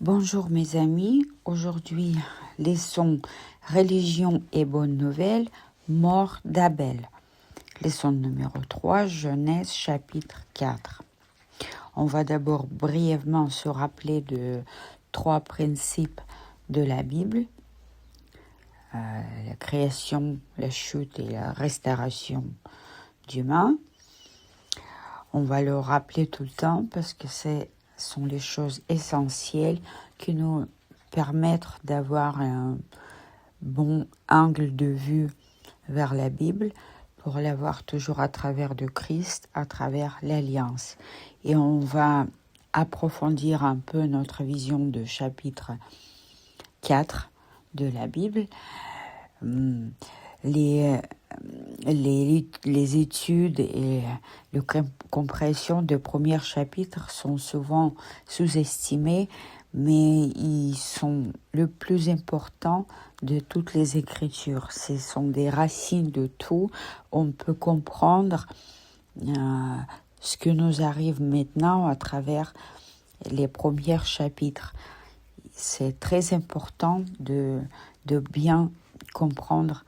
Bonjour mes amis, aujourd'hui leçon religion et bonne nouvelle, mort d'Abel. Leçon numéro 3, Genèse chapitre 4. On va d'abord brièvement se rappeler de 3 principes de la Bible, la création, la chute et la restauration d'humains. On va le rappeler tout le temps parce que ce sont les choses essentielles qui nous permettent d'avoir un bon angle de vue vers la Bible pour l'avoir toujours à travers de Christ, à travers l'Alliance. Et on va approfondir un peu notre vision de chapitre 4 de la Bible. Les études et la compréhension de premiers chapitres sont souvent sous-estimées, mais ils sont le plus important de toutes les Écritures. Ce sont des racines de tout. On peut comprendre ce que nous arrive maintenant à travers les premiers chapitres. C'est très important de bien comprendre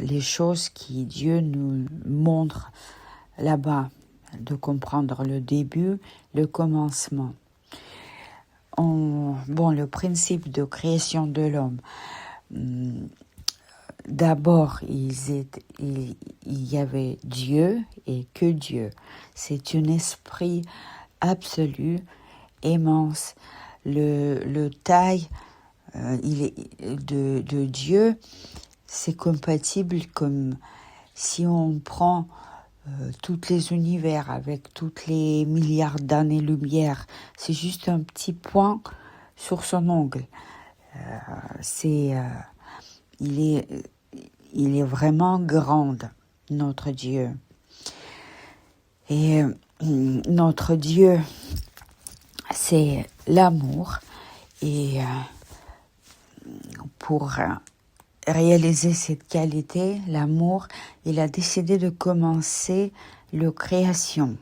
les choses qui Dieu nous montre là-bas, de comprendre le début, le commencement. Le principe de création de l'homme. D'abord, il y avait Dieu et que Dieu. C'est un esprit absolu, immense. Le taille de Dieu, c'est compatible comme si on prend tous les univers avec toutes les milliards d'années-lumière. C'est juste un petit point sur son ongle. Il est vraiment grand, notre Dieu. Et notre Dieu, c'est l'amour. Et pour réaliser cette qualité, l'amour, il a décidé de commencer la création.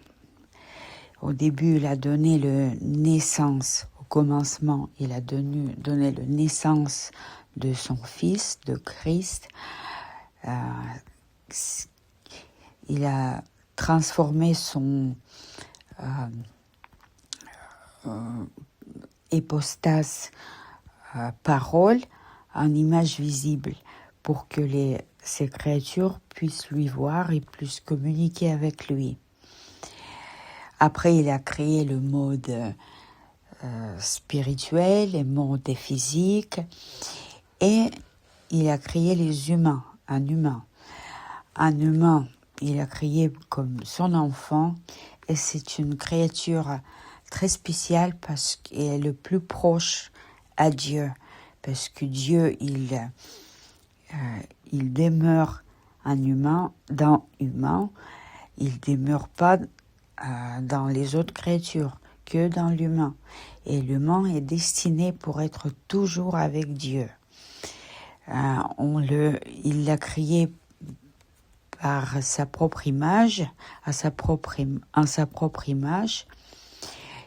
Au début, il a donné la naissance. Au commencement, il a donné la naissance de son Fils, de Christ. Il a transformé son hypostase parole en image visible pour que ces créatures puissent lui voir et puissent communiquer avec lui. Après, il a créé le monde spirituel, le monde physique, et il a créé les humains, un humain. Un humain, il a créé comme son enfant, et c'est une créature très spéciale parce qu'elle est le plus proche à Dieu. Parce que Dieu, il demeure un humain, dans humain. Il ne demeure pas dans les autres créatures, que dans l'humain. Et l'humain est destiné pour être toujours avec Dieu. Il l'a créé par sa propre image, en sa propre image.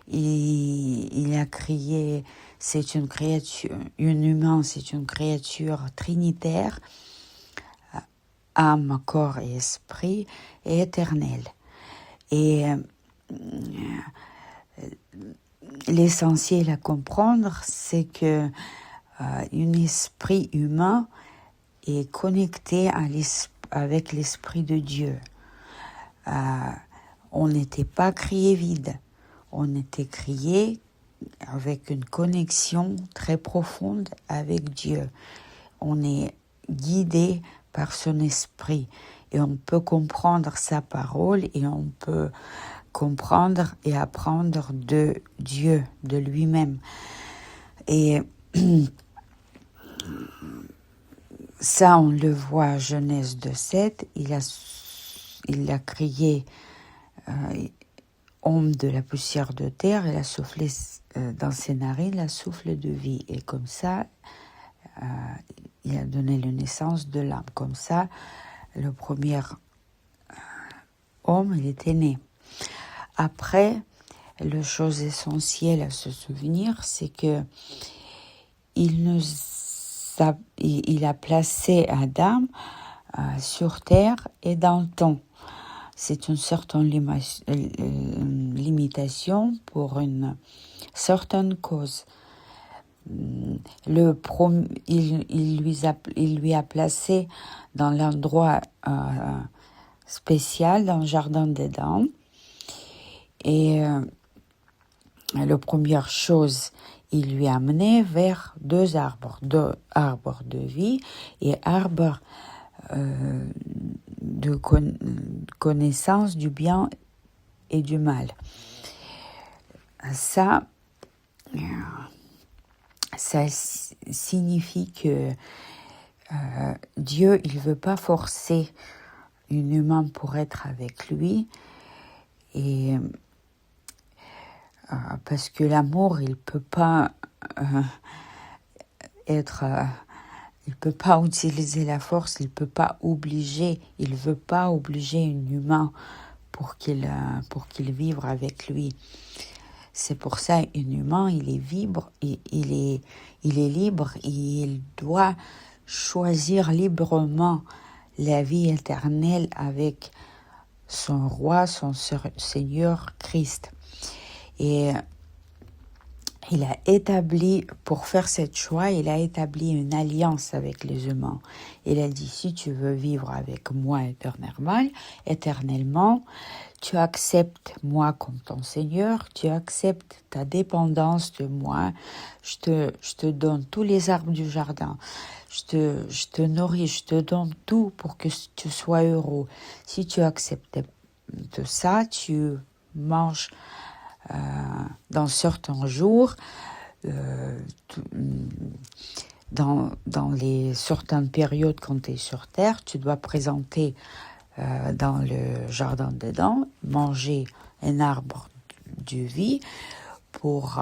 Il a créé, c'est une créature, un humain, c'est une créature trinitaire, âme, corps et esprit, et éternelle. Et l'essentiel à comprendre, c'est que un esprit humain est connecté avec l'esprit de Dieu. On n'était pas créé vide. On était créé avec une connexion très profonde avec Dieu. On est guidé par son esprit et on peut comprendre sa parole et on peut comprendre et apprendre de Dieu, de lui-même. Et ça, on le voit à Genèse 2:7, il a créé homme de la poussière de terre, il a soufflé dans ses narines le souffle de vie. Et comme ça, il a donné la naissance de l'âme. Comme ça, le premier homme, il était né. Après, la chose essentielle à se souvenir, c'est que il a placé Adam sur terre et dans le temps. C'est une certaine limitation pour une certaine cause. Il lui a placé dans l'endroit spécial, dans le jardin d'Éden. Et la première chose, il lui a amené vers deux arbres de vie et arbres de connaissance du bien et du mal. Ça signifie que Dieu, il veut pas forcer un humain pour être avec lui, et parce que l'amour, il peut pas il peut pas utiliser la force, il peut pas obliger, il veut pas obliger un humain pour qu'il vive avec lui. C'est pour ça un humain, il est libre, il est libre et il doit choisir librement la vie éternelle avec son roi, son Seigneur Christ. Et il a établi, pour faire ce choix, il a établi une alliance avec les humains. Il a dit, si tu veux vivre avec moi éternellement, tu acceptes moi comme ton Seigneur, tu acceptes ta dépendance de moi, je te donne tous les arbres du jardin, je te nourris, je te donne tout pour que tu sois heureux. Si tu acceptes de ça, tu manges dans certains jours, dans les certaines périodes quand tu es sur Terre, tu dois présenter dans le jardin d'Éden, manger un arbre de vie pour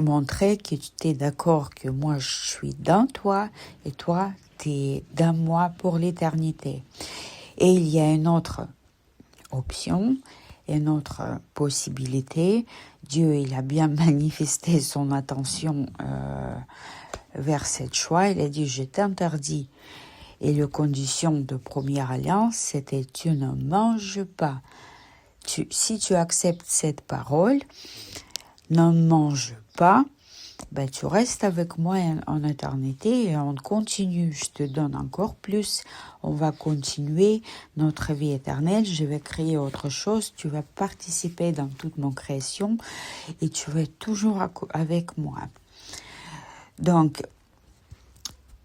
montrer que tu es d'accord que moi je suis dans toi et toi tu es dans moi pour l'éternité. Et il y a une autre option, une autre possibilité. Dieu, il a bien manifesté son attention vers cette choix. Il a dit, je t'interdis. Et la condition de première alliance, c'était, tu ne manges pas. Si tu acceptes cette parole, ne mange pas, ben, tu restes avec moi en éternité et on continue. Je te donne encore plus. On va continuer notre vie éternelle. Je vais créer autre chose. Tu vas participer dans toute mon création et tu vas être toujours avec moi. Donc,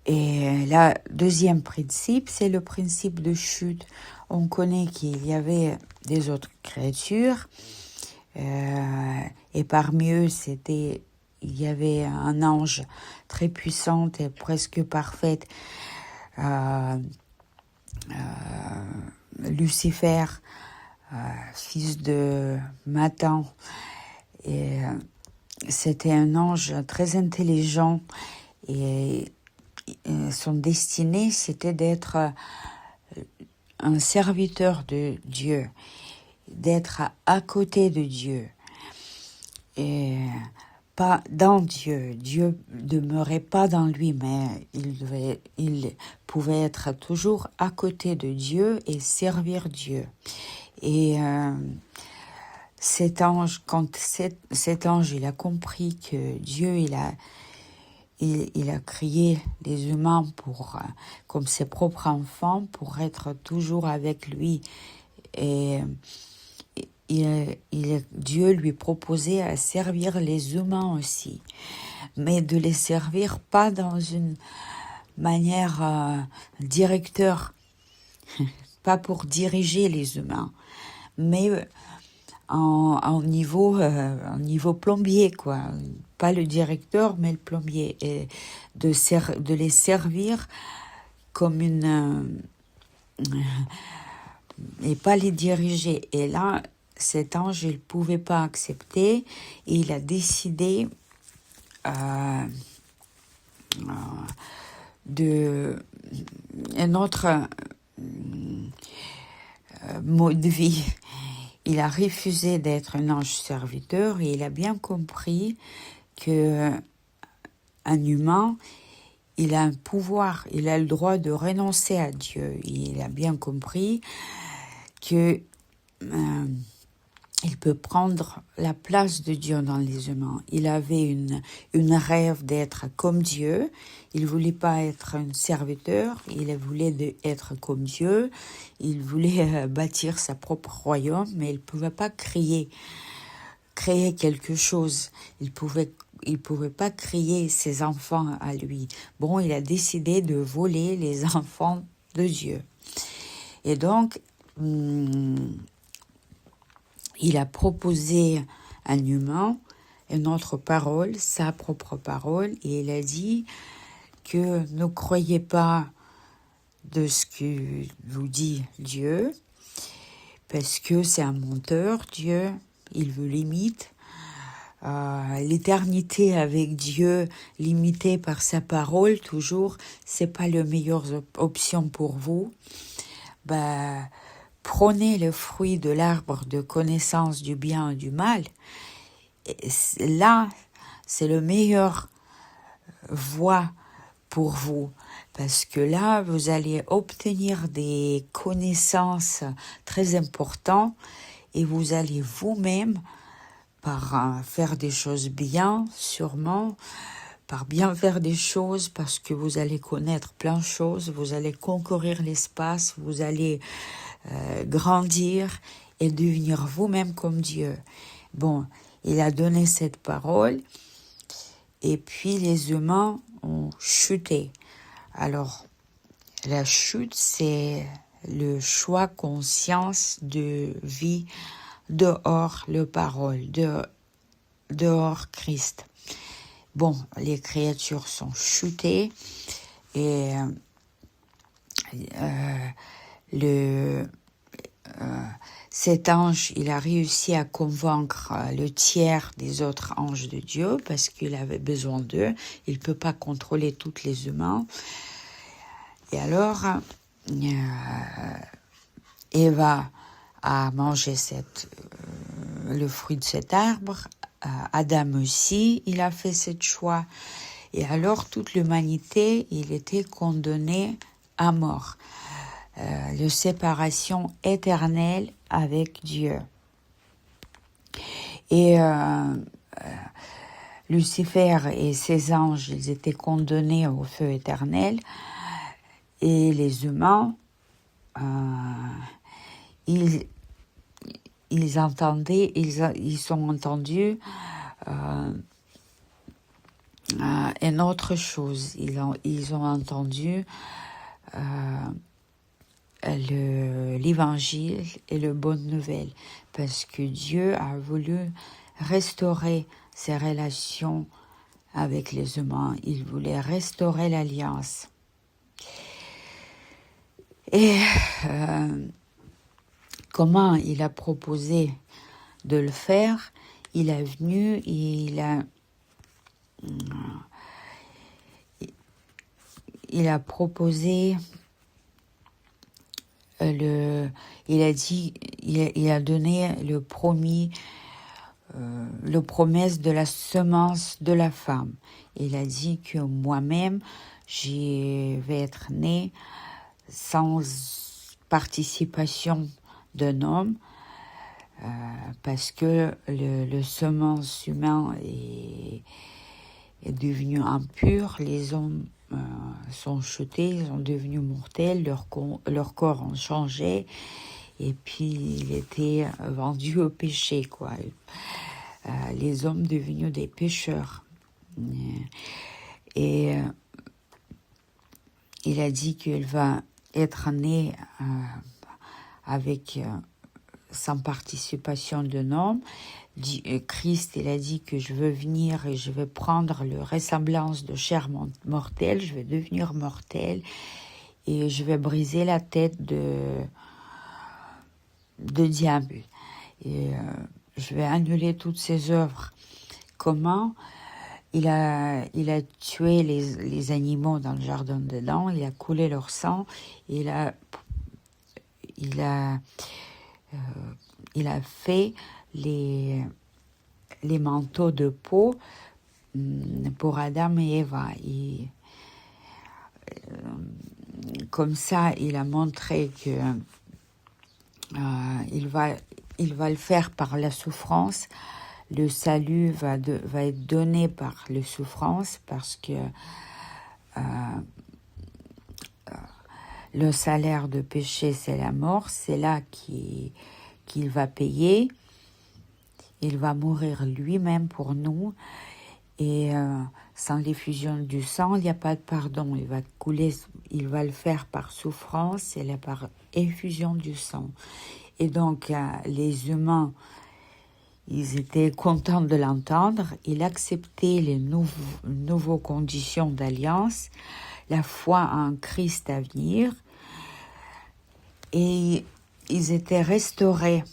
et le deuxième principe, c'est le principe de chute. On connaît qu'il y avait des autres créatures et parmi eux, il y avait un ange très puissant et presque parfait, Lucifer, fils de Matan. Et c'était un ange très intelligent et son destinée, c'était d'être un serviteur de Dieu, d'être à côté de Dieu et pas dans Dieu. Dieu demeurait pas dans lui, mais il pouvait être toujours à côté de Dieu et servir Dieu. Et cet ange, quand cet ange, il a compris que Dieu, il a créé les humains comme ses propres enfants, pour être toujours avec lui. Et Dieu lui proposait à servir les humains aussi, mais de les servir pas dans une manière directeur, pas pour diriger les humains, mais en niveau plombier, quoi. Pas le directeur, mais le plombier, et de les servir comme et pas les diriger. Et là, cet ange, il pouvait pas accepter, et il a décidé de un autre mode de vie. il a refusé d'être un ange serviteur et il a bien compris que un humain, il a un pouvoir, il a le droit de renoncer à Dieu. Il a bien compris que il peut prendre la place de Dieu dans les humains. Il avait une rêve d'être comme Dieu. Il voulait pas être un serviteur. Il voulait être comme Dieu. Il voulait bâtir sa propre royaume, mais il pouvait pas créer quelque chose. Il pouvait pas créer ses enfants à lui. Bon, il a décidé de voler les enfants de Dieu. Et donc, il a proposé à un humain une autre parole, sa propre parole, et il a dit que ne croyez pas de ce que vous dit Dieu, parce que c'est un menteur, Dieu, il vous limite. L'éternité avec Dieu, limitée par sa parole, toujours, c'est pas la meilleure option pour vous. Prenez le fruit de l'arbre de connaissance du bien et du mal. Et là, c'est le meilleur voie pour vous. Parce que là, vous allez obtenir des connaissances très importantes et vous allez vous-même, par faire des choses bien, sûrement, par bien faire des choses, parce que vous allez connaître plein de choses, vous allez conquérir l'espace, vous allez grandir et devenir vous-même comme Dieu. Bon, il a donné cette parole et puis les humains ont chuté. Alors, la chute, c'est le choix conscience de vie dehors le parole, dehors Christ. Bon, les créatures sont chutées et cet ange, il a réussi à convaincre le tiers des autres anges de Dieu parce qu'il avait besoin d'eux. Il ne peut pas contrôler tous les humains. Et alors, Eva a mangé le fruit de cet arbre. Adam aussi, il a fait ce choix. Et alors, toute l'humanité, il était condamné à mort. La séparation éternelle avec Dieu. Et Lucifer et ses anges, ils étaient condamnés au feu éternel. Et les humains, ils entendaient, ils ont entendu une autre chose. Ils ont entendu l'évangile et la bonne nouvelle, parce que Dieu a voulu restaurer ses relations avec les humains. Il voulait restaurer l'alliance. Et comment il a proposé de le faire? Il est venu et il a proposé il a donné le promesse de la semence de la femme. Il a dit que moi-même, je vais être né sans participation d'un homme, parce que le semence humain est devenu impur, les hommes sont chutés, ils sont devenus mortels, leur corps ont changé, et puis il était vendu au péché, quoi. Les hommes devenus des pécheurs. Et il a dit qu'il va être né sans participation d'un homme. Christ, il a dit que je veux venir et je vais prendre la ressemblance de chair mortelle, je vais devenir mortel et je vais briser la tête de diable. Et je vais annuler toutes ses œuvres. Comment? Il a tué les animaux dans le jardin d'Éden, il a coulé leur sang, il a il a fait les manteaux de peau pour Adam et Eva. Comme ça, il a montré que il va le faire par la souffrance. Le salut va être donné par la souffrance parce que le salaire de péché, c'est la mort. C'est là qu'il va payer. Il va mourir lui-même pour nous. Et sans l'effusion du sang, il n'y a pas de pardon. Il va le faire par souffrance et par effusion du sang. Et donc, les humains, ils étaient contents de l'entendre. Ils acceptaient les nouvelles conditions d'alliance, la foi en Christ à venir. Et ils étaient restaurés.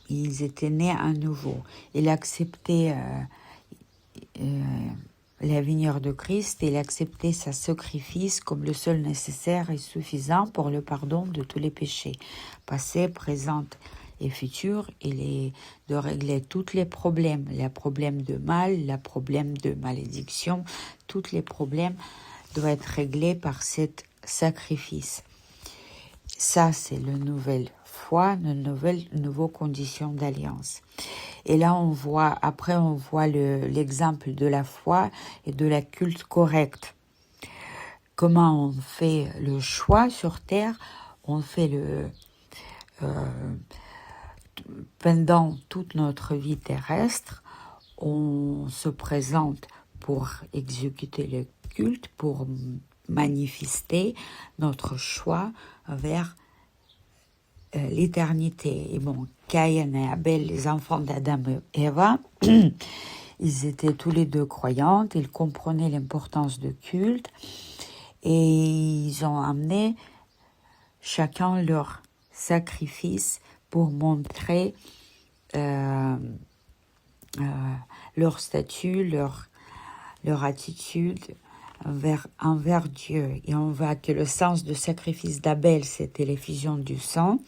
Ils étaient nés à nouveau. Ils acceptaient l'avenir de Christ et il acceptait sa sacrifice comme le seul nécessaire et suffisant pour le pardon de tous les péchés, passés, présents et futurs, et de régler tous les problèmes de mal, les problèmes de malédiction, tous les problèmes doivent être réglés par cet sacrifice. Ça, c'est la nouvelle foi, nouvelles conditions d'alliance. Et là, on voit l'exemple de la foi et de la culte correcte. Comment on fait le choix sur terre, on fait pendant toute notre vie terrestre, on se présente pour exécuter le culte, pour manifester notre choix vers l'éternité. Et bon, Caïn et Abel, les enfants d'Adam et Eva, ils étaient tous les deux croyants, ils comprenaient l'importance du culte et ils ont amené chacun leur sacrifice pour montrer leur statut, leur attitude envers Dieu. Et on voit que le sens du sacrifice d'Abel, c'était l'effusion du sang,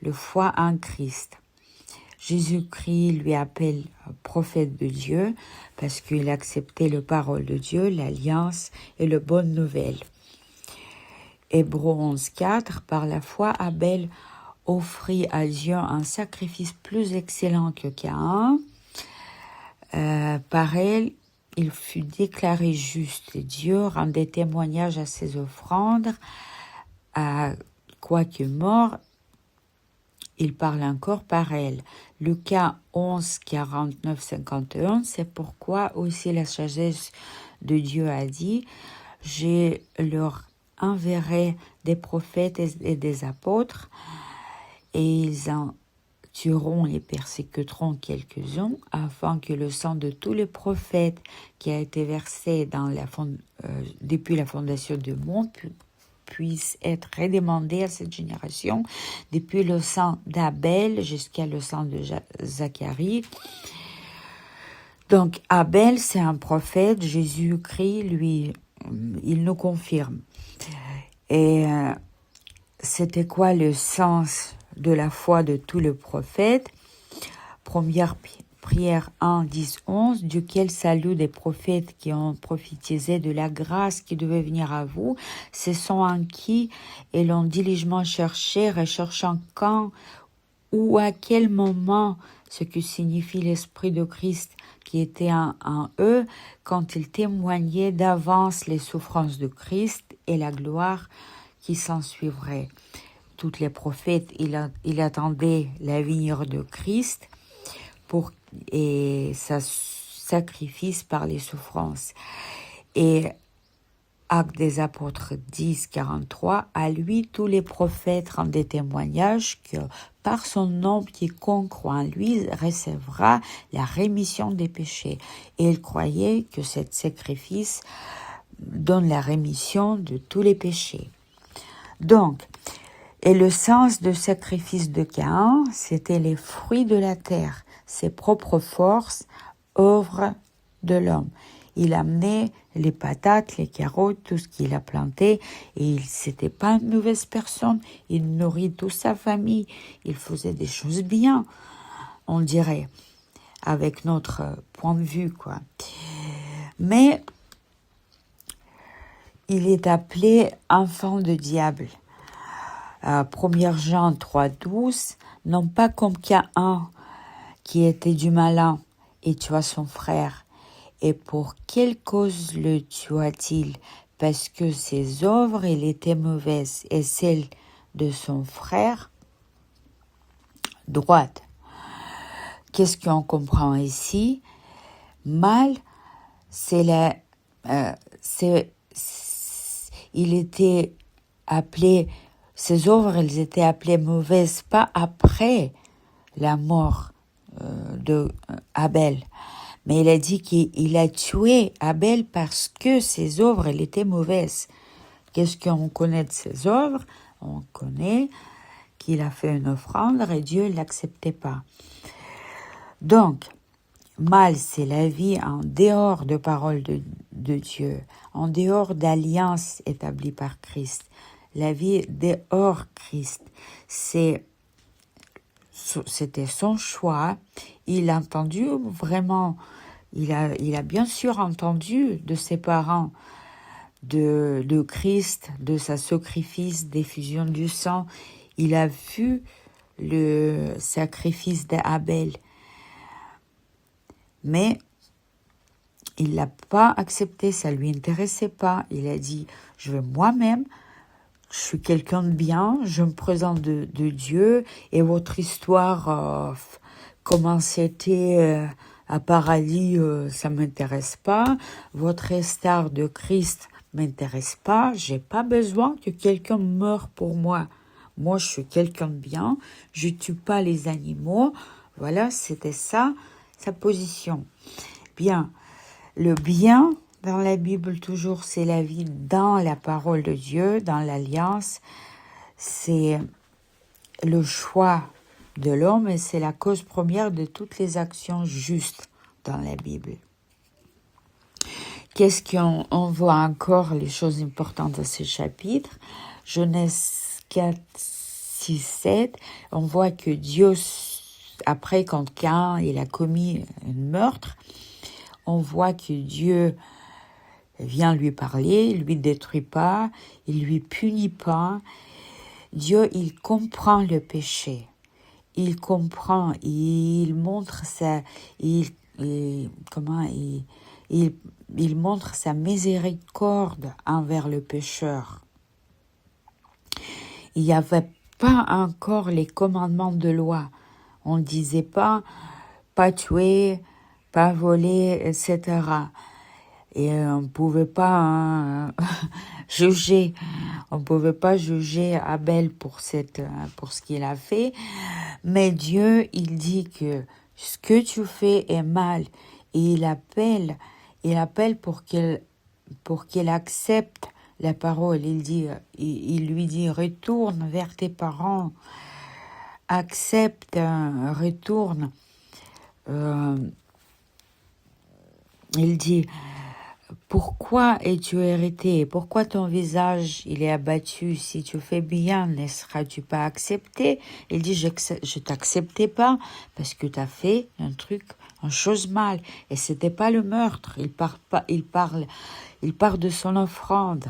le foi en Christ. Jésus-Christ lui appelle prophète de Dieu parce qu'il acceptait la parole de Dieu, l'alliance et la bonne nouvelle. Hébreux 11:4, par la foi, Abel offrit à Dieu un sacrifice plus excellent que Caïn. Par elle, il fut déclaré juste. Dieu rendait témoignage à ses offrandes. Quoique mort, il parle encore par elle. Lucas 11, 49, 51, c'est pourquoi aussi la sagesse de Dieu a dit « Je leur enverrai des prophètes et des apôtres, et ils en tueront et persécuteront quelques-uns, afin que le sang de tous les prophètes qui a été versé depuis la fondation du monde puisse être redemandé à cette génération, depuis le sang d'Abel jusqu'à le sang de Zacharie. » Donc Abel, c'est un prophète, Jésus-Christ, lui, il nous confirme. Et c'était quoi le sens de la foi de tous les prophètes? Première prière 1, 10, 11, duquel salut des prophètes qui ont prophétisé de la grâce qui devait venir à vous, ce sont en qui et l'ont diligemment cherché, recherchant quand ou à quel moment ce que signifie l'Esprit de Christ qui était en eux, quand ils témoignaient d'avance les souffrances de Christ et la gloire qui s'ensuivrait. Tous les prophètes, il attendait l'avenir de Christ et sa sacrifice par les souffrances. Et Actes des Apôtres 10, 43, à lui tous les prophètes rendaient témoignage que par son nom quiconque croit en lui recevra la rémission des péchés. Et il croyait que ce sacrifice donne la rémission de tous les péchés. Donc, et le sens du sacrifice de Caïn, c'était les fruits de la terre, ses propres forces, œuvres de l'homme. il amenait les patates, les carottes, tout ce qu'il a planté. Et c'était pas une mauvaise personne. Il nourrit toute sa famille. Il faisait des choses bien, on dirait, avec notre point de vue, quoi. Mais il est appelé enfant de diable. 1 Jean 3,12, non pas comme Caïn qui était du malin et tua son frère. Et pour quelle cause le tua-t-il? Parce que ses œuvres, il était mauvaises, et celles de son frère, droite. Qu'est-ce qu'on comprend ici? Mal, il était appelé, ses œuvres, elles étaient appelées mauvaises, pas après la mort de Abel. Mais il a dit qu'il a tué Abel parce que ses œuvres, elles étaient mauvaises. Qu'est-ce qu'on connaît de ses œuvres? On connaît qu'il a fait une offrande et Dieu ne l'acceptait pas. Donc, mal, c'est la vie en dehors de parole de Dieu, en dehors d'alliance établie par Christ. La vie dehors Christ, c'était son choix. Il a entendu vraiment, il a bien sûr entendu de ses parents, de Christ, de sa sacrifice, d'effusion du sang. Il a vu le sacrifice d'Abel. Mais il l'a pas accepté, ça lui intéressait pas. Il a dit, je veux moi-même, je suis quelqu'un de bien, je me présente de Dieu, et votre histoire, comment c'était à paradis, ça m'intéresse pas. Votre histoire de Christ m'intéresse pas. J'ai pas besoin que quelqu'un meure pour moi. Moi, je suis quelqu'un de bien, je tue pas les animaux. Voilà, c'était ça, sa position. Bien, le bien dans la Bible toujours, c'est la vie dans la parole de Dieu, dans l'alliance. C'est le choix de l'homme et c'est la cause première de toutes les actions justes dans la Bible. Qu'est-ce qu'on voit encore, les choses importantes de ce chapitre? Genèse 4, 6, 7, on voit que Dieu, après quand Caïn il a commis un meurtre, on voit que Dieu vient lui parler, il lui détruit pas, il lui punit pas. Dieu, il comprend le péché. Il comprend, il montre il montre sa miséricorde envers le pécheur. Il n'y avait pas encore les commandements de loi. On ne disait pas tuer, pas voler, etc. Et on ne pouvait pas juger. On ne pouvait pas juger Abel pour ce qu'il a fait. Mais Dieu, il dit que ce que tu fais est mal. Et il appelle pour qu'il accepte la parole. Il lui dit, retourne vers tes parents. Accepte, retourne. Il dit, pourquoi es-tu hérité? Pourquoi ton visage il est abattu? Si tu fais bien, ne seras-tu pas accepté? Il dit, je t'acceptais pas parce que tu as fait une chose mal. Et c'était pas le meurtre. Il parle de son offrande.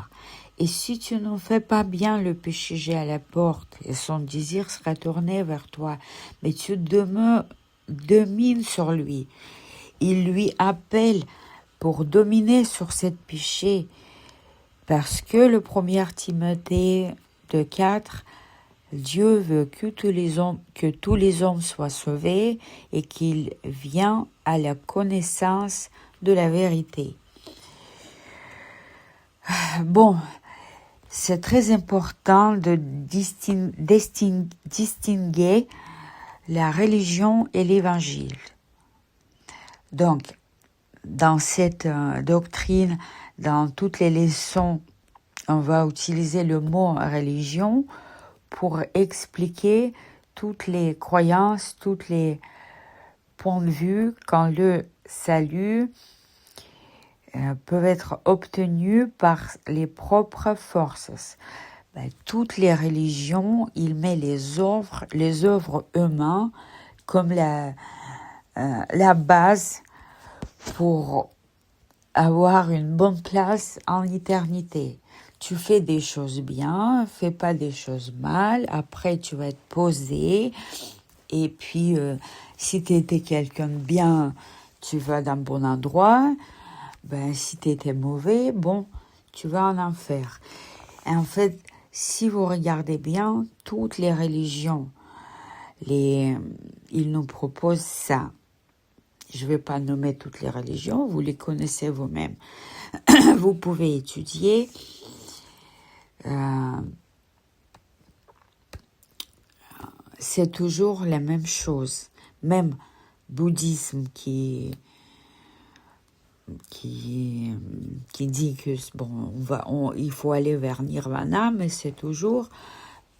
Et si tu ne fais pas bien, le péché j'ai à la porte et son désir sera tourné vers toi. Mais tu domines sur lui. Il lui appelle pour dominer sur cette péché, parce que le 1 Timothée 2,4, Dieu veut que tous les hommes soient sauvés et qu'ils viennent à la connaissance de la vérité. Bon, c'est très important de distinguer la religion et l'évangile. Donc, dans cette doctrine, dans toutes les leçons, on va utiliser le mot religion pour expliquer toutes les croyances, tous les points de vue quand le salut peuvent être obtenus par les propres forces. Toutes les religions, ils mettent les œuvres humaines comme la base pour avoir une bonne place en éternité. Tu fais des choses bien, fais pas des choses mal, après tu vas être posé, et puis si tu étais quelqu'un de bien, tu vas dans le bon endroit, si tu étais mauvais, tu vas en enfer. Et en fait, si vous regardez bien, toutes les religions, ils nous proposent ça. Je ne vais pas nommer toutes les religions, vous les connaissez vous-même. Vous pouvez étudier. C'est toujours la même chose. Même bouddhisme qui dit que il faut aller vers Nirvana, mais c'est toujours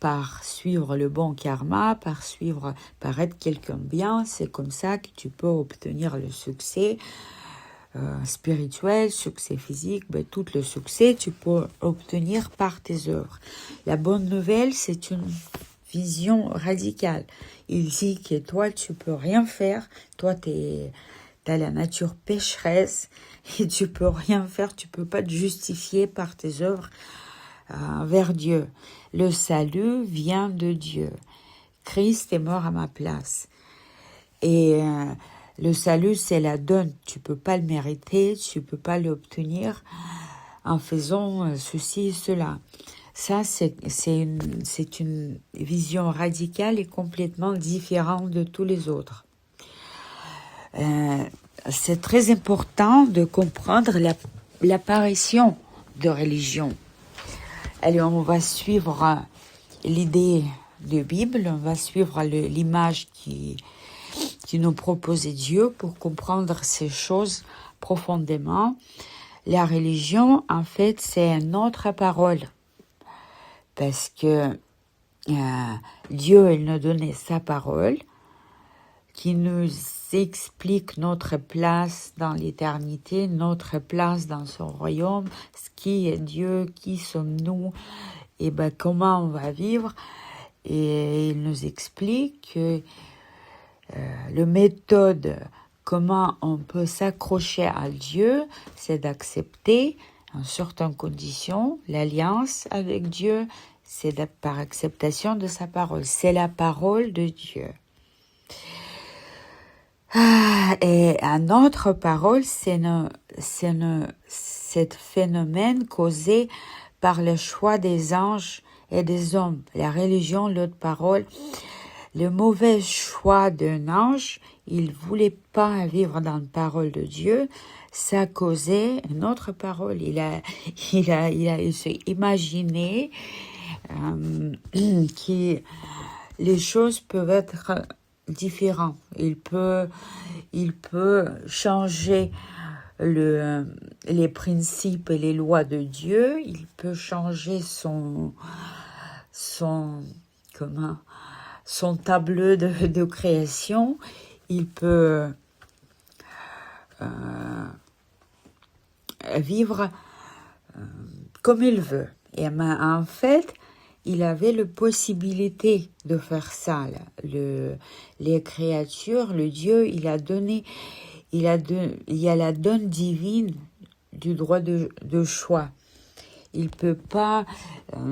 par suivre le bon karma, par être quelqu'un de bien, c'est comme ça que tu peux obtenir le succès spirituel, succès physique, tout le succès tu peux obtenir par tes œuvres. La bonne nouvelle, c'est une vision radicale. Il dit que toi, tu peux rien faire, toi, t'as la nature pécheresse et tu peux rien faire, tu peux pas te justifier par tes œuvres vers Dieu. Le salut vient de Dieu. Christ est mort à ma place. Et le salut, c'est la donne. Tu peux pas le mériter, tu peux pas l'obtenir en faisant ceci et cela. Ça, c'est une vision radicale et complètement différente de tous les autres. C'est très important de comprendre l'apparition de religion. Allez, on va suivre l'idée de Bible, on va suivre l'image qui nous proposait Dieu pour comprendre ces choses profondément. La religion, en fait, c'est notre parole. Parce que Dieu, il nous donnait sa parole qui nous explique notre place dans l'éternité, notre place dans son royaume, ce qui est Dieu, qui sommes-nous, et comment on va vivre. Et il nous explique que la méthode, comment on peut s'accrocher à Dieu, c'est d'accepter, en certaines conditions, l'alliance avec Dieu, c'est par acceptation de sa parole. C'est la parole de Dieu. Et une autre parole, c'est cet phénomène causé par le choix des anges et des hommes. La religion, l'autre parole, le mauvais choix d'un ange, il voulait pas vivre dans la parole de Dieu, ça causait une autre parole. Il s'est imaginé que les choses peuvent être différentes. Il peut changer les principes et les lois de Dieu. Il peut changer son tableau de création. Il peut vivre comme il veut. Et en fait, il avait la possibilité de faire ça. Les créatures, le Dieu, il y a la donne divine du droit de choix. Il peut pas,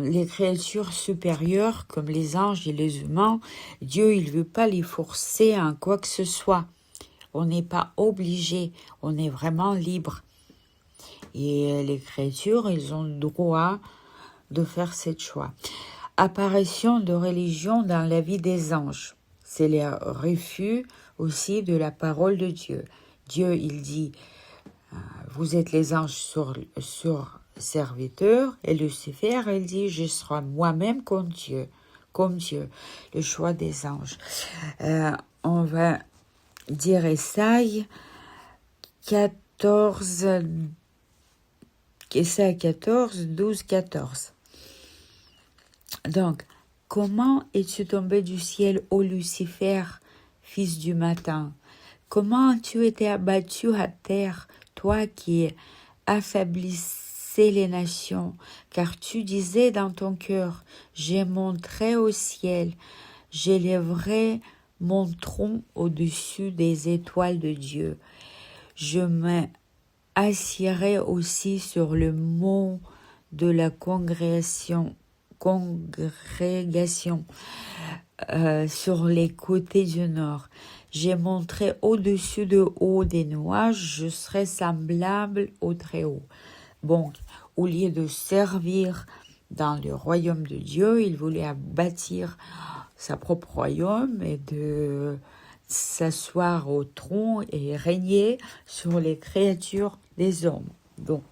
les créatures supérieures comme les anges et les humains, Dieu, il veut pas les forcer à quoi que ce soit. On n'est pas obligé, on est vraiment libre. Et les créatures, ils ont le droit de faire ce choix. Apparition de religion dans la vie des anges. C'est le refus aussi de la parole de Dieu. Dieu, il dit, vous êtes les anges sur serviteurs, et Lucifer, il dit, je serai moi-même comme Dieu. Le choix des anges. On va dire Esaïe 14, 12, 14. Donc, comment es-tu tombé du ciel, ô Lucifer, fils du matin? Comment as-tu été abattu à terre, toi qui affaiblissais les nations, car tu disais dans ton cœur, j'ai montré au ciel, j'élèverai mon tronc au-dessus des étoiles de Dieu. Je m'assiérai aussi sur le mont de la congrégation sur les côtés du nord. J'ai montré au-dessus de haut des nuages, je serai semblable au Très-Haut. Bon, au lieu de servir dans le royaume de Dieu, il voulait bâtir sa propre royaume et de s'asseoir au trône et régner sur les créatures des hommes. Donc,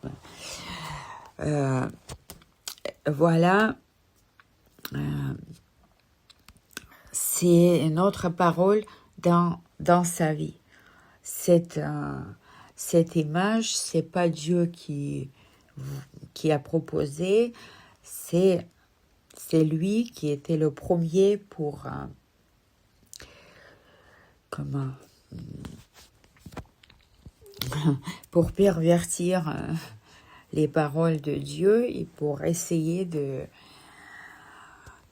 voilà, c'est une autre parole dans sa vie. Cette image, c'est pas Dieu qui a proposé, c'est lui qui était le premier pour pervertir les paroles de Dieu et pour essayer de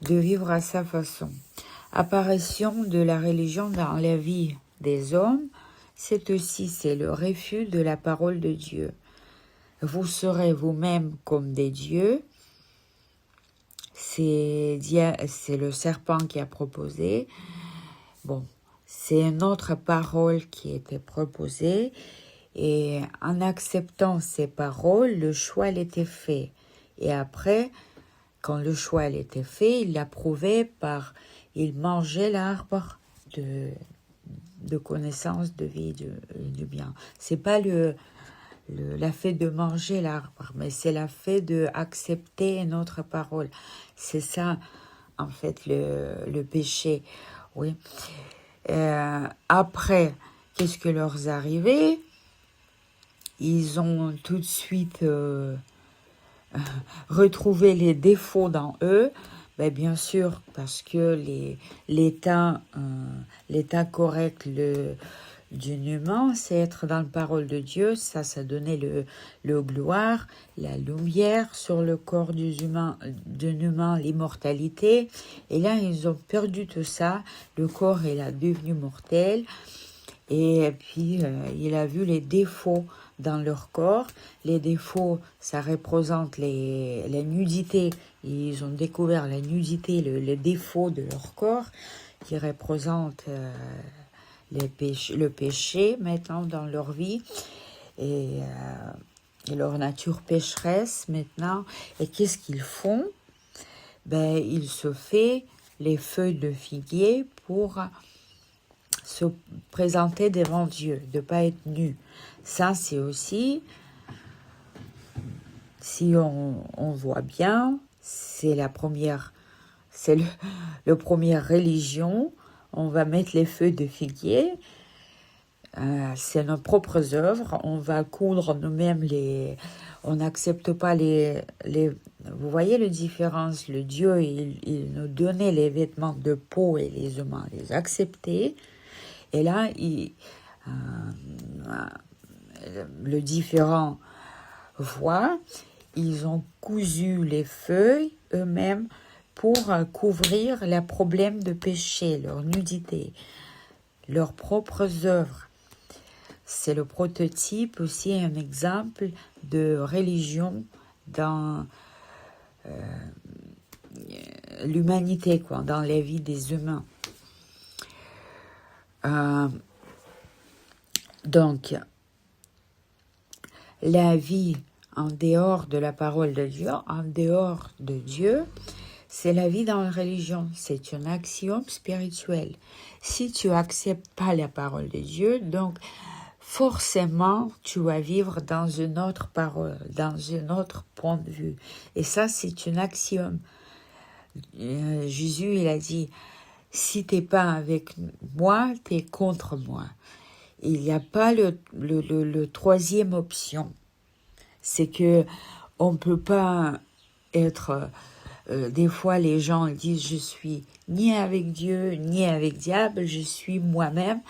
vivre à sa façon. Apparition de la religion dans la vie des hommes, c'est le refus de la parole de Dieu. Vous serez vous-même comme des dieux. C'est le serpent qui a proposé. Bon, c'est une autre parole qui était proposée. Et en acceptant ces paroles, le choix était fait. Et après, quand le choix était fait, il l'approuvait il mangeait l'arbre de connaissance, de vie, du bien. C'est pas la fait de manger l'arbre, mais c'est la fait d'accepter notre parole. C'est ça, en fait, le péché. Oui. Après, qu'est-ce que leur est arrivé? Ils ont tout de suite retrouvé les défauts dans eux. Ben, bien sûr, parce que l'état correct d'un humain, c'est être dans la parole de Dieu. Ça donnait le gloire, la lumière sur le corps d'un humain, l'immortalité. Et là, ils ont perdu tout ça. Le corps, il a devenu mortel. Et puis, il a vu les défauts dans leur corps. Les défauts, ça représente la nudité. Ils ont découvert la nudité, le défaut de leur corps, qui représente le péché maintenant dans leur vie. Et leur nature pécheresse maintenant. Et qu'est-ce qu'ils font? Ben, ils se font les feuilles de figuier pour se présenter devant Dieu, de ne pas être nu. Ça, c'est aussi, si on voit bien, c'est la première religion. On va mettre les feuilles de figuier. C'est nos propres œuvres. On va coudre nous-mêmes on n'accepte pas vous voyez la différence. Le Dieu, il nous donnait les vêtements de peau et les humains les acceptaient. Et là, le différent voit, ils ont cousu les feuilles eux-mêmes pour couvrir les problèmes de péché, leur nudité, leurs propres œuvres. C'est le prototype aussi, un exemple de religion dans l'humanité, dans la vie des humains. Donc, la vie en dehors de la parole de Dieu, en dehors de Dieu, c'est la vie dans la religion. C'est un axiome spirituel. Si tu n'acceptes pas la parole de Dieu, donc forcément, tu vas vivre dans une autre parole, dans un autre point de vue. Et ça, c'est un axiome. Jésus, il a dit, si tu n'es pas avec moi, tu es contre moi. Il n'y a pas le troisième option. C'est que on ne peut pas être... des fois, les gens disent, je suis ni avec Dieu, ni avec diable, je suis moi-même.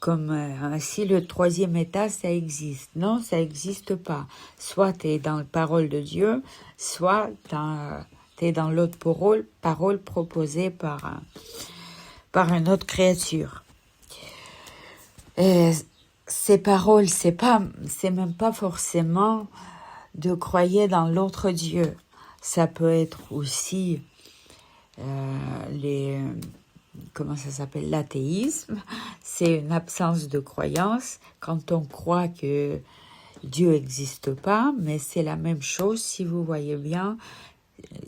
comme si le troisième état, ça existe. Non, ça n'existe pas. Soit tu es dans la parole de Dieu, soit tu es dans l'autre parole proposée par une autre créature. Et ces paroles, c'est même pas forcément de croire dans l'autre Dieu. Ça peut être aussi comment ça s'appelle, l'athéisme. C'est une absence de croyance quand on croit que Dieu n'existe pas, mais c'est la même chose, si vous voyez bien,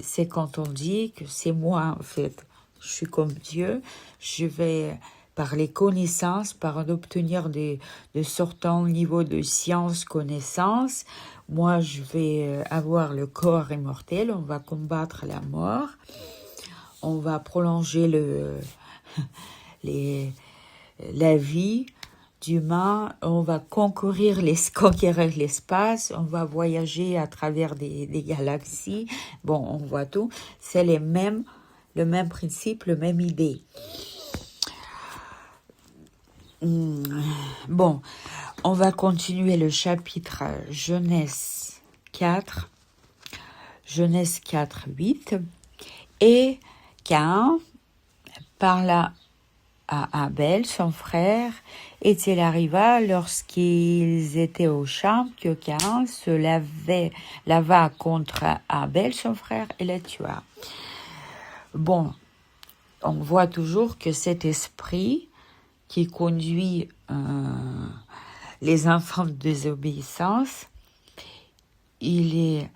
c'est quand on dit que c'est moi, en fait, je suis comme Dieu, je vais, par les connaissances, par obtenir de certains niveaux de science, connaissances, moi je vais avoir le corps immortel, on va combattre la mort, on va prolonger la vie d'humain, on va conquérir l'espace, on va voyager à travers des galaxies. Bon, on voit tout. C'est le même principe, la même idée. Bon, on va continuer le chapitre Genèse 4, 8. Et Caïn parla à Abel, son frère, et il arriva lorsqu'ils étaient au champ que Caïn se lava contre Abel, son frère, et le tua. Bon, on voit toujours que cet esprit qui conduit les enfants de désobéissance, il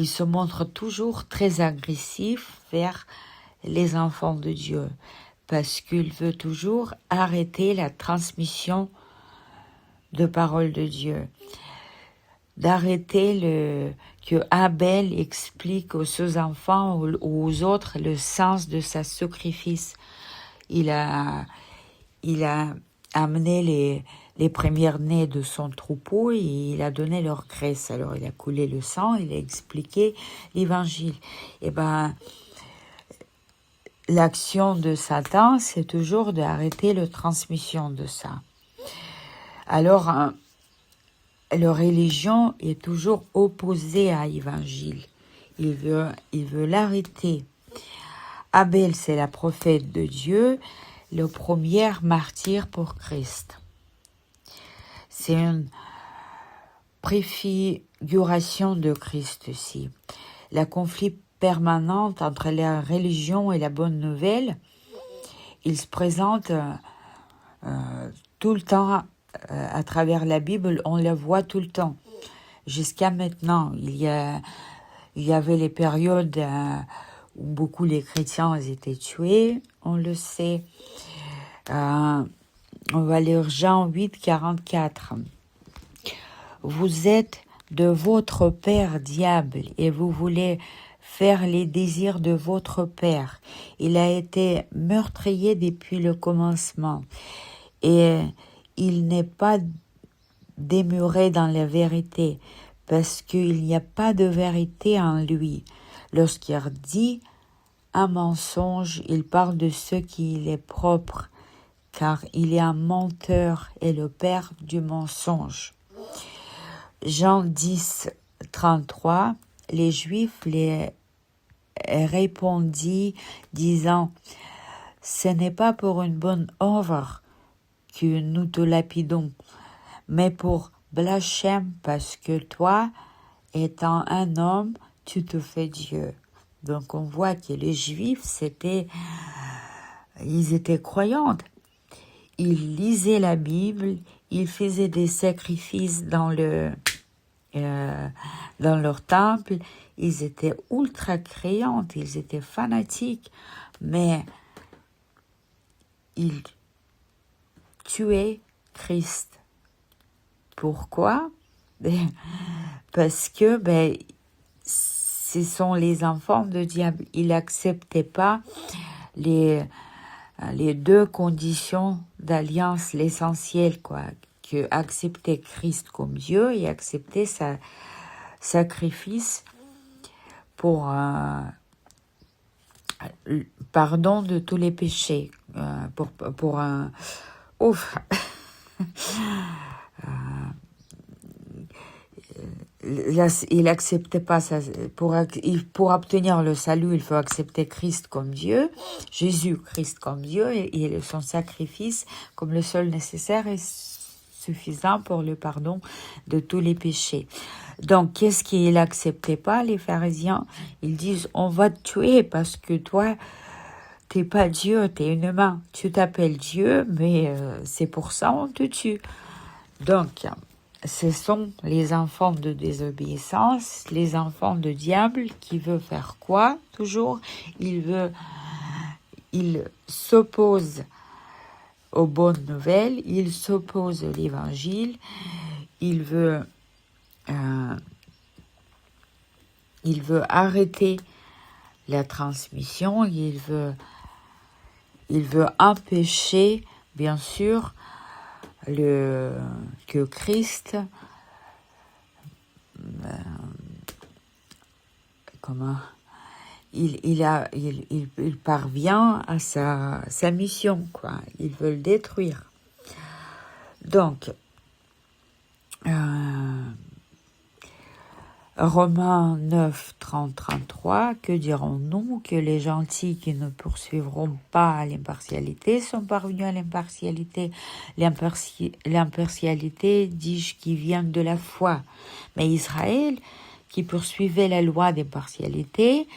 se montre toujours très agressif vers les enfants de Dieu, parce qu'il veut toujours arrêter la transmission de parole de Dieu, d'arrêter que Abel explique aux seus enfants ou aux autres le sens de sa sacrifice. Il a amené les premiers-nés de son troupeau et il a donné leur graisse. Alors il a coulé le sang, il a expliqué l'évangile. Et l'action de Satan, c'est toujours d'arrêter la transmission de ça. Alors, la religion est toujours opposée à l'évangile. Il veut l'arrêter. Abel, c'est la prophète de Dieu, le premier martyr pour Christ. C'est une préfiguration de Christ aussi. Le conflit permanent entre la religion et la bonne nouvelle, il se présente tout le temps à travers la Bible, on le voit tout le temps. Jusqu'à maintenant, il y avait les périodes où beaucoup les chrétiens étaient tués, on le sait. On va lire Jean 8, 44. Vous êtes de votre père diable et vous voulez faire les désirs de votre père. Il a été meurtrier depuis le commencement et il n'est pas demeuré dans la vérité parce qu'il n'y a pas de vérité en lui. Lorsqu'il dit un mensonge, il parle de ce qui est propre, car il est un menteur et le père du mensonge. Jean 10, 33, les Juifs les répondit disant, « Ce n'est pas pour une bonne œuvre que nous te lapidons, mais pour blasphème, parce que toi, étant un homme, tu te fais Dieu. » Donc on voit que les Juifs, ils étaient croyants. Ils lisaient la Bible, ils faisaient des sacrifices dans leur temple, ils étaient ultra croyants, ils étaient fanatiques, mais ils tuaient Christ. Pourquoi? Parce que ce sont les enfants de diable. Ils n'acceptaient pas les deux conditions d'alliance, l'essentiel, que accepter Christ comme Dieu et accepter sa sacrifice pour pardon de tous les péchés, pour ouf, il acceptait pas ça. Pour obtenir le salut, il faut accepter Christ comme Dieu, Jésus-Christ comme Dieu, et son sacrifice comme le seul nécessaire et suffisant pour le pardon de tous les péchés. Donc, qu'est-ce qu'il acceptait pas, les pharisiens? Ils disent, on va te tuer parce que toi, t'es pas Dieu, t'es une humain. Tu t'appelles Dieu, mais c'est pour ça on te tue. Donc, ce sont les enfants de désobéissance, les enfants de diable qui veulent faire quoi? Toujours, il s'oppose aux bonnes nouvelles, il s'oppose à l'évangile, il veut arrêter la transmission, il veut empêcher, bien sûr, que Christ il parvient à sa mission, quoi. Ils veulent détruire. Donc, Romains 9, 30, 33, que dirons-nous? Que les gentils qui ne poursuivront pas l'impartialité sont parvenus à l'impartialité. L'impartialité, dis-je, qui vient de la foi. Mais Israël, qui poursuivait la loi d'impartialité,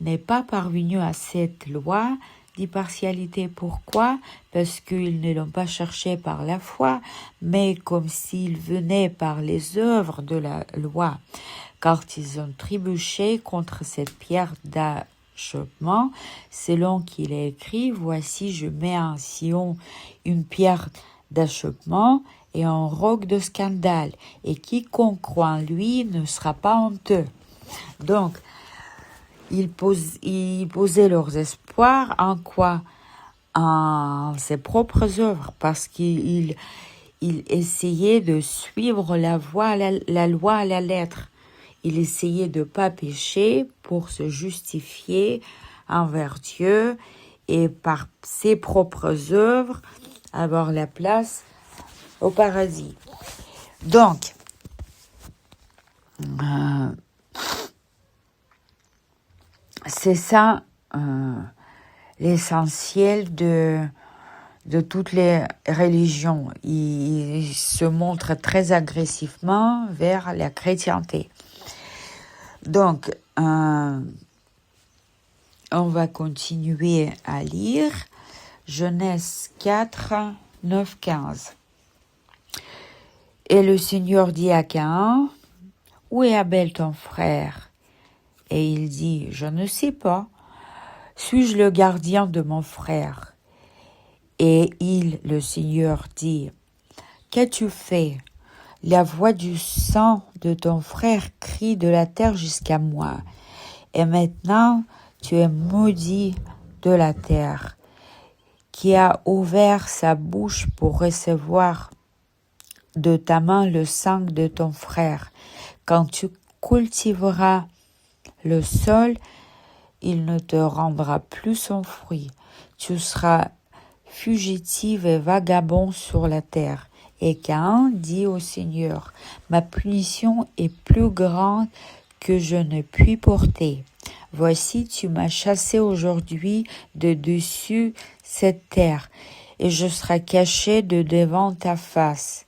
n'est pas parvenu à cette loi d'impartialité. Pourquoi? Parce qu'ils ne l'ont pas cherché par la foi, mais comme s'il venait par les œuvres de la loi. Car ils ont trébuché contre cette pierre d'achoppement, selon qu'il est écrit, voici je mets en Sion une pierre d'achoppement et un roc de scandale, et quiconque croit en lui ne sera pas honteux. Donc, ils posaient leurs espoirs en quoi? En ses propres œuvres, parce qu'ils essayaient de suivre la loi à la lettre. Il essayait de ne pas pécher pour se justifier envers Dieu et par ses propres œuvres avoir la place au paradis. Donc, c'est ça l'essentiel de toutes les religions. Ils se montrent très agressivement vers la chrétienté. Donc, on va continuer à lire Genèse 4, 9, 15. Et le Seigneur dit à Caïn, « Où est Abel ton frère ?» Et il dit, « Je ne sais pas. Suis-je le gardien de mon frère ?» Et le Seigneur, dit, « Qu'as-tu fait ? La voix du sang de ton frère crie de la terre jusqu'à moi. Et maintenant, tu es maudit de la terre, qui a ouvert sa bouche pour recevoir de ta main le sang de ton frère. Quand tu cultiveras le sol, il ne te rendra plus son fruit. Tu seras fugitif et vagabond sur la terre. » Et Caïn dit au Seigneur, « Ma punition est plus grande que je ne puis porter. Voici, tu m'as chassé aujourd'hui de dessus cette terre, et je serai caché de devant ta face.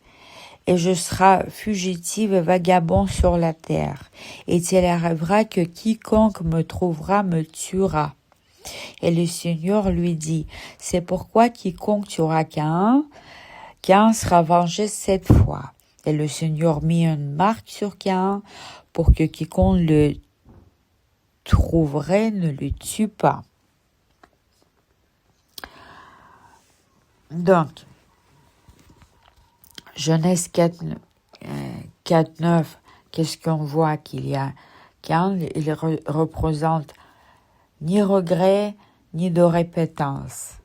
Et je serai fugitif et vagabond sur la terre. Et il arrivera que quiconque me trouvera me tuera. » Et le Seigneur lui dit, « C'est pourquoi quiconque tuera Caïn sera vengé 7 fois. » Et le Seigneur mit une marque sur Caïn pour que quiconque le trouverait ne le tue pas. Donc, Genèse 4, 9, qu'est-ce qu'on voit qu'il y a? Caïn, il représente ni regret, ni de répétence.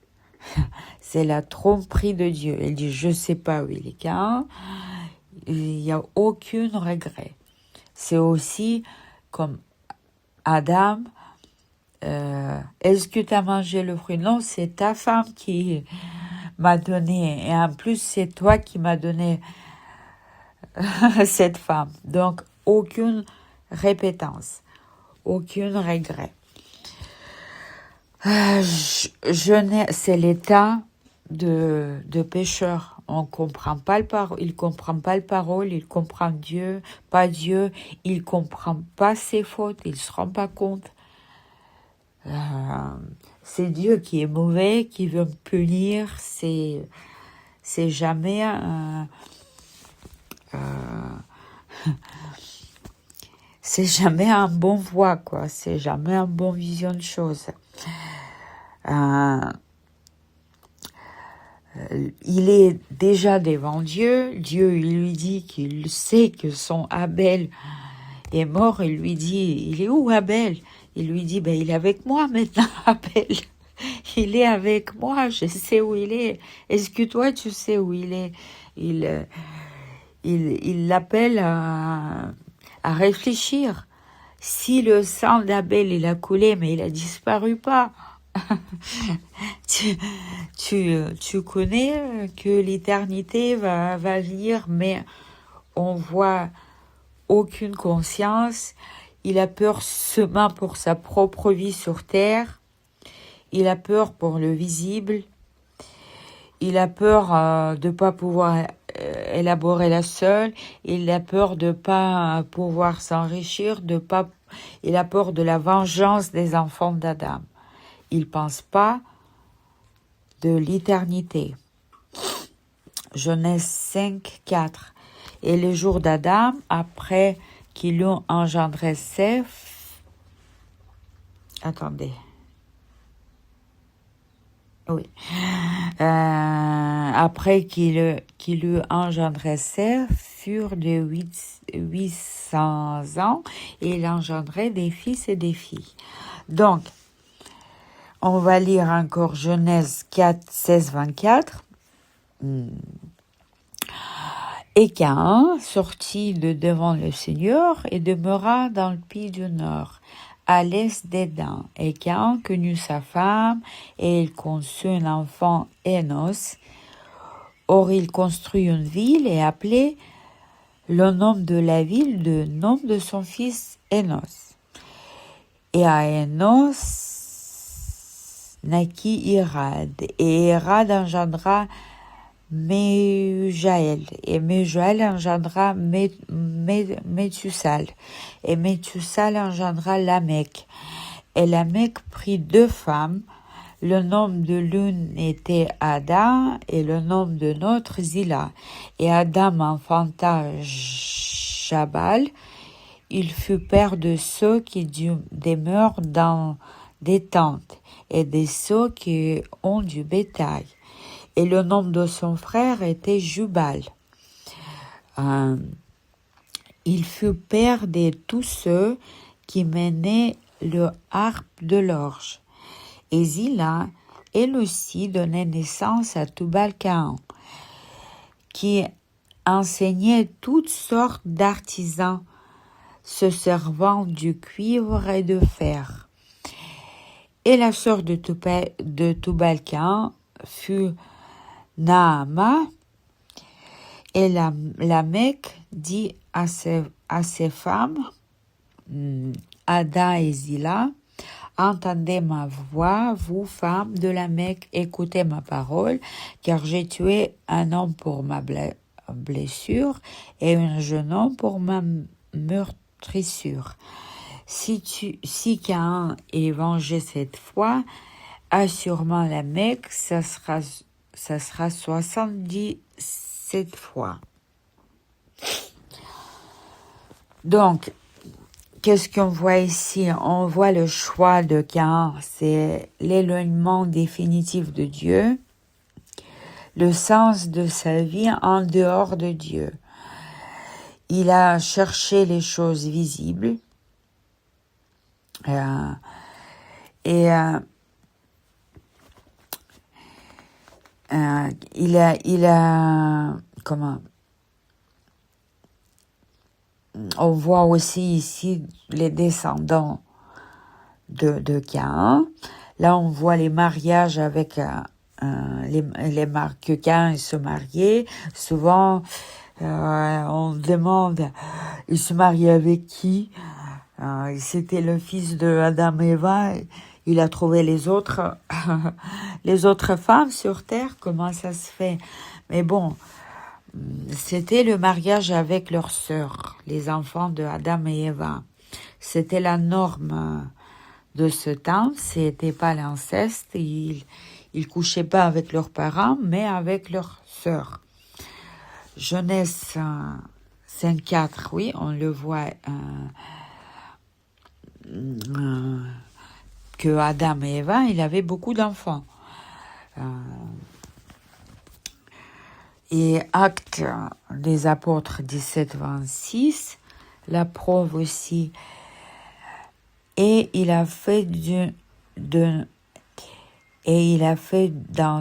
C'est la tromperie de Dieu. Il dit, je sais pas où il est Caïn. Il n'y a aucun regret. C'est aussi comme Adam, est-ce que tu as mangé le fruit? Non, c'est ta femme qui m'a donné. Et en plus, c'est toi qui m'as donné cette femme. Donc, aucune répétence, aucun regret. C'est l'état de pécheur. On comprend pas il comprend pas le parole, il comprend Dieu, pas Dieu, il comprend pas ses fautes, il se rend pas compte. C'est Dieu qui est mauvais, qui veut me punir, c'est jamais c'est jamais un bon voie, quoi. C'est jamais un bon vision de choses. Il est déjà devant Dieu. Dieu, il lui dit qu'il sait que son Abel est mort. Il lui dit, il est où Abel? Il lui dit, il est avec moi maintenant, Abel. Il est avec moi, je sais où il est. Est-ce que toi, tu sais où il est? Il l'appelle à réfléchir. Si le sang d'Abel, il a coulé, mais il a disparu pas. tu connais que l'éternité va venir, mais on voit aucune conscience. Il a peur seulement pour sa propre vie sur terre. Il a peur pour le visible. Il a peur de pas pouvoir élaborer la seule. Il a peur de pas pouvoir s'enrichir, il a peur de la vengeance des enfants d'Adam. Il pense pas de l'éternité. Genèse 5, 4. Et les jours d'Adam, après qu'ils l'ont engendré Seth, attendez. Oui. Après qu'il eut engendré Seth, furent de 800 ans, et il engendrait des fils et des filles. Donc, on va lire encore Genèse 4, 16, 24. Et Caïn sortit de devant le Seigneur et demeura dans le pays du nord, à l'est d'Éden. Et Caïn connut sa femme, et il conçut un enfant Énos. Or il construit une ville et appelait le nom de la ville le nom de son fils Énos. Et à Énos naquit Irad, et Irad engendra Méhujaël, et Méhujaël engendra Méthusal, et Méthusal engendra Lamech. Et Lamech prit 2 femmes, le nom de l'une était Ada, et le nom de l'autre Zilla. Et Adam enfanta Jabal. Il fut père de ceux qui demeurent dans des tentes, et de ceux qui ont du bétail. Et le nom de son frère était Jubal. Il fut père de tous ceux qui menaient le harpe de l'orge. Et Zilla, elle aussi, donnait naissance à Tubal-Caïn, qui enseignait toutes sortes d'artisans, se servant du cuivre et de fer. Et la sœur de Tubal-Caïn fut Naama, et Lamech dit à ses femmes, Ada et Zilla, entendez ma voix, vous femmes de Lamech, écoutez ma parole, car j'ai tué un homme pour ma blessure et un jeune homme pour ma meurtrissure. Si Caïn est vengé cette fois, assurément Lamech, ça sera 77 fois. Donc, qu'est-ce qu'on voit ici? On voit le choix de Caïn, c'est l'éloignement définitif de Dieu, le sens de sa vie en dehors de Dieu. Il a cherché les choses visibles, on voit aussi ici les descendants de Caïn. Là, on voit les mariages avec que quand ils se mariaient, souvent on demande, il se mariait avec qui? C'était le fils de Adam et Ève. Il a trouvé les autres, les autres femmes sur terre. Comment ça se fait? Mais bon, c'était le mariage avec leurs sœurs, les enfants de Adam et Ève. C'était la norme de ce temps. C'était pas l'inceste. Ils couchaient pas avec leurs parents, mais avec leurs sœurs. Genèse 5:4, oui, on le voit que Adam et Ève, il avait beaucoup d'enfants. Et Actes des Apôtres 17:26, la preuve aussi. Et il a fait d'un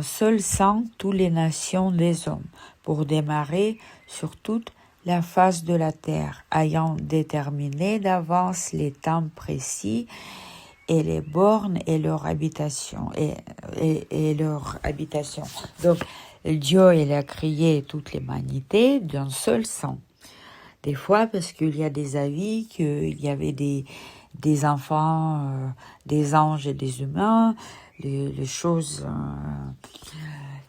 seul sang toutes les nations des hommes, pour démarrer sur toute la face de la terre, ayant déterminé d'avance les temps précis et les bornes et leur habitation. Et leur habitation. Donc, Dieu, il a créé toute l'humanité d'un seul sang. Des fois, parce qu'il y a des avis qu'il y avait des enfants, des anges et des humains, les choses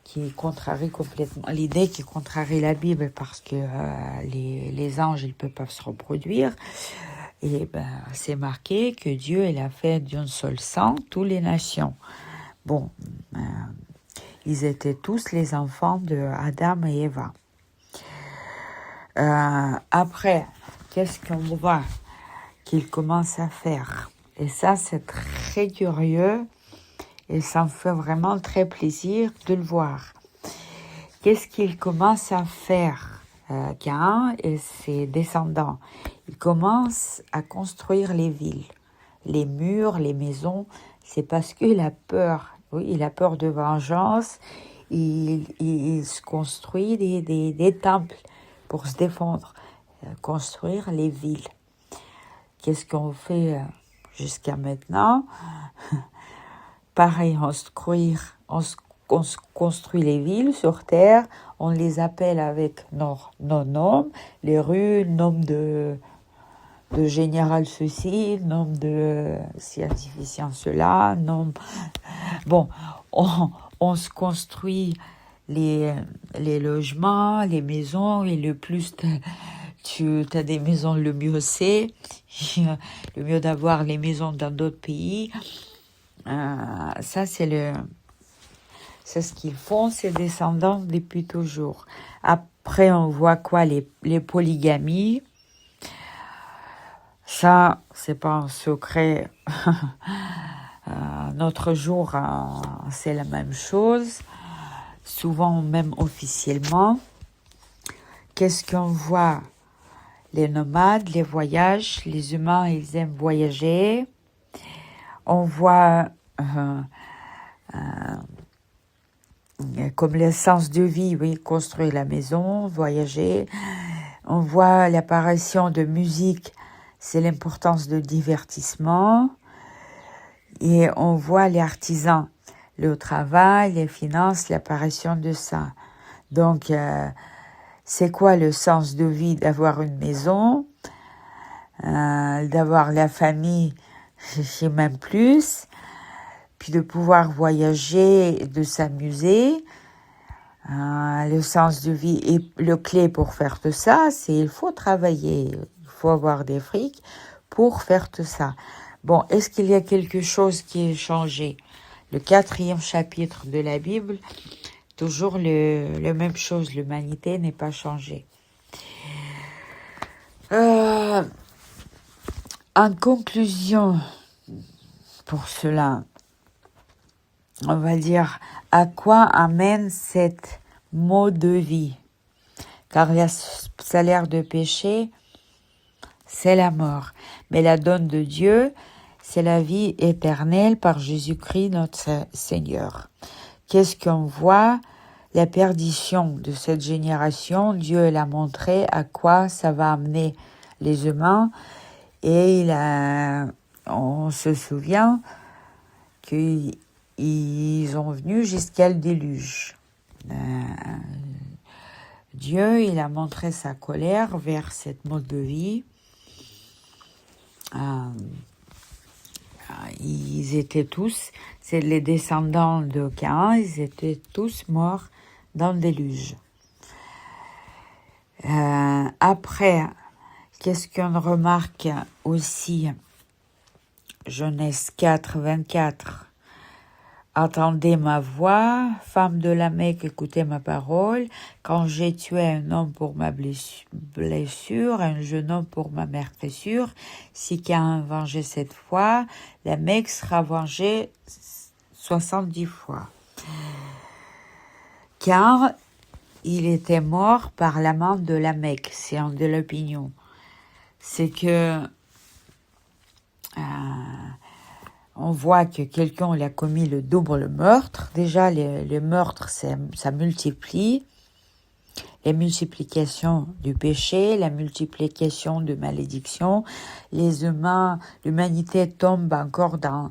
qui contrarient complètement, l'idée qui contrarie la Bible parce que les anges, ils peuvent pas se reproduire. Et c'est marqué que Dieu, il a fait d'un seul sang toutes les nations. Bon, ils étaient tous les enfants de Adam et Ève. Après, qu'est-ce qu'on voit qu'il commence à faire? Et ça, c'est très curieux et ça me fait vraiment très plaisir de le voir. Qu'est-ce qu'il commence à faire, Caïn et ses descendants? Ils commencent à construire les villes, les murs, les maisons. C'est parce qu'il a peur. Oui, il a peur de vengeance. Il se construit des temples pour se défendre, construire les villes. Qu'est-ce qu'on fait jusqu'à maintenant? Pareil, on se construit les villes sur terre, on les appelle avec nos noms, les rues, nom de général ceci, nom de scientificien cela, nom... Bon, on se construit les logements, les maisons, et le plus tu as des maisons, le mieux c'est. Le mieux d'avoir les maisons dans d'autres pays. Ça, c'est ce qu'ils font, ces descendants, depuis toujours. Après, on voit quoi? Les polygamies. Ça, c'est pas un secret. Notre jour, c'est la même chose. Souvent, même officiellement. Qu'est-ce qu'on voit? Les nomades, les voyages. Les humains, ils aiment voyager. On voit comme l'essence de vie, oui, construire la maison, voyager. On voit l'apparition de musique, c'est l'importance de divertissement. Et on voit les artisans, le travail, les finances, l'apparition de ça. Donc, c'est quoi le sens de vie? D'avoir une maison, d'avoir la famille, je sais même plus, puis de pouvoir voyager, de s'amuser. Le sens de vie et le clé pour faire tout ça, c'est il faut travailler, il faut avoir des frics pour faire tout ça. Bon, est-ce qu'il y a quelque chose qui est changé? Le 4e chapitre de la Bible, toujours le même chose, l'humanité n'est pas changée. En conclusion, pour cela, on va dire à quoi amène cette mode de vie? Car le salaire de péché, c'est la mort. Mais la donne de Dieu, c'est la vie éternelle par Jésus-Christ notre Seigneur. Qu'est-ce qu'on voit? La perdition de cette génération, Dieu l'a montré à quoi ça va amener les humains. Et on se souvient qu'il ils ont venu jusqu'à le déluge. Dieu, il a montré sa colère vers cette mode de vie. Ils étaient tous, c'est les descendants de Caïn, ils étaient tous morts dans le déluge. Après, qu'est-ce qu'on remarque aussi? Genèse 4, 24. Attendez ma voix, femme de la Mecque, écoutez ma parole. Quand j'ai tué un homme pour ma blessure, un jeune homme pour ma meurtrissure, si Caïn vengé cette fois, la Mecque sera vengée 70 fois. Car il était mort par la main de la Mecque, c'est un de l'opinion. C'est que on voit que quelqu'un a commis le double meurtre. Déjà, les meurtres, ça multiplie. La multiplication du péché, la multiplication de malédiction. Les humains, l'humanité tombe encore dans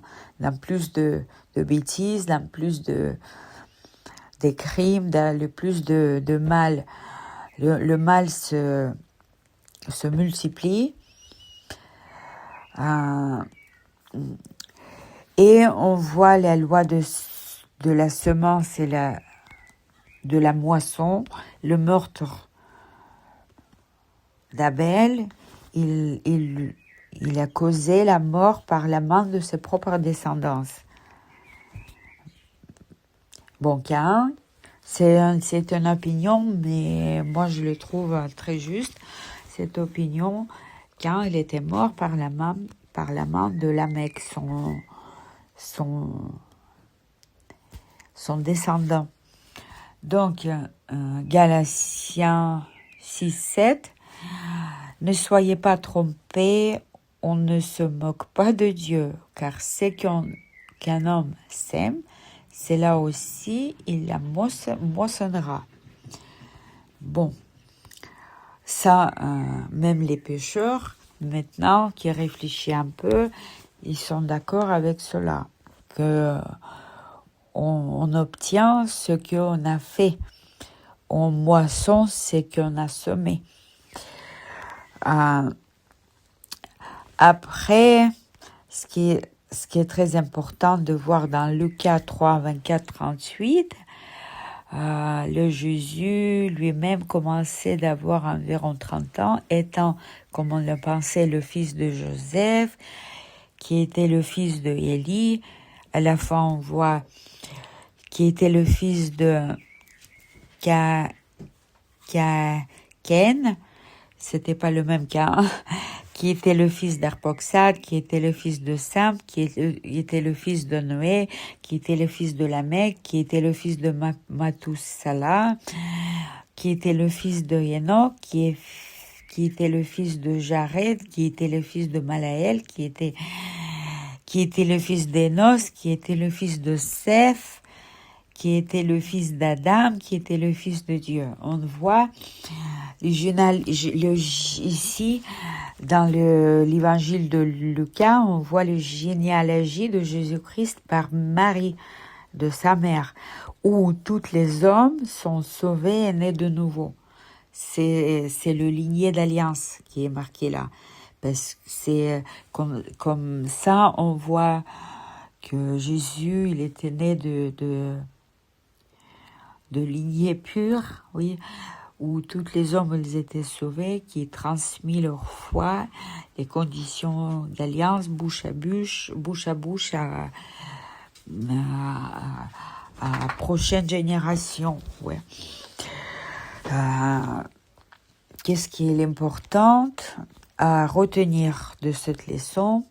plus de bêtises, dans plus des crimes, dans le plus de mal. Le mal se multiplie. Et on voit la loi de la semence et de la moisson, le meurtre d'Abel, il a causé la mort par la main de ses propres descendants. Bon, Caïn, c'est une opinion, mais moi je le trouve très juste, cette opinion. Caïn, il était mort par la main de la Mecque, son descendant. Donc, Galatiens 6, 7, ne soyez pas trompés, on ne se moque pas de Dieu, car c'est qu'un homme sème, c'est là aussi il la moissonnera. Bon, ça, même les pécheurs, maintenant, qui réfléchissent un peu, ils sont d'accord avec cela, que on obtient ce qu'on a fait. On moisson ce qu'on a semé. Après, ce qui est très important de voir dans Lucas 3, 24, 38, le Jésus lui-même commençait d'avoir environ 30 ans, étant, comme on le pensait, le fils de Joseph, qui était le fils de Élie. À la fin, on voit qui était le fils de Ken, c'était pas le même Caïn, qui était le fils d'Arphaxad, qui était le fils de Sam, qui était le fils de Noé, qui était le fils de Lamech, qui était le fils de Mathusala, qui était le fils de Enoch, qui était le fils de Jared, qui était le fils de Malaël, qui était le fils d'Énos, qui était le fils de Seth, qui était le fils d'Adam, qui était le fils de Dieu. On voit ici, dans l'évangile de Lucas, on voit le généalogie de Jésus-Christ par Marie, de sa mère, où tous les hommes sont sauvés et nés de nouveau. C'est le ligné d'alliance qui est marqué là. Parce que c'est comme ça, on voit que Jésus, il était né de lignée pure, oui, où tous les hommes ils étaient sauvés, qui transmis leur foi, les conditions d'alliance, bouche à bouche à prochaine génération. Ouais. Qu'est-ce qui est l'important à retenir de cette leçon?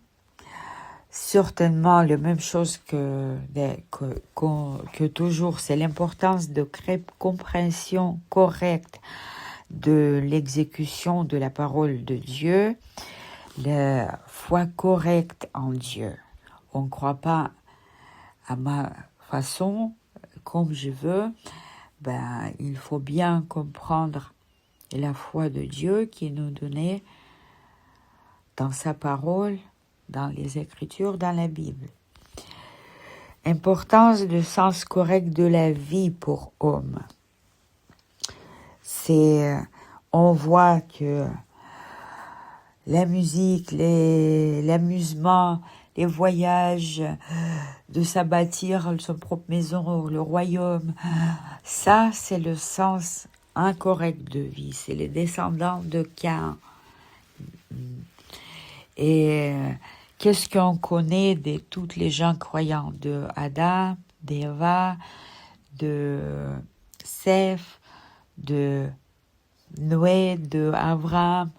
Certainement, la même chose que toujours, c'est l'importance de compréhension correcte de l'exécution de la parole de Dieu, la foi correcte en Dieu. On ne croit pas à ma façon, comme je veux, il faut bien comprendre la foi de Dieu qui nous donnait dans sa parole, dans les Écritures, dans la Bible. Importance du sens correct de la vie pour homme. On voit que la musique, l'amusement, les voyages, de s'abattre son propre maison, le royaume, ça c'est le sens incorrect de vie, c'est les descendants de Caïn. Et qu'est-ce qu'on connaît de tous les gens croyants, de Adam, d'Eva, de Seth, de Noé, de Abraham?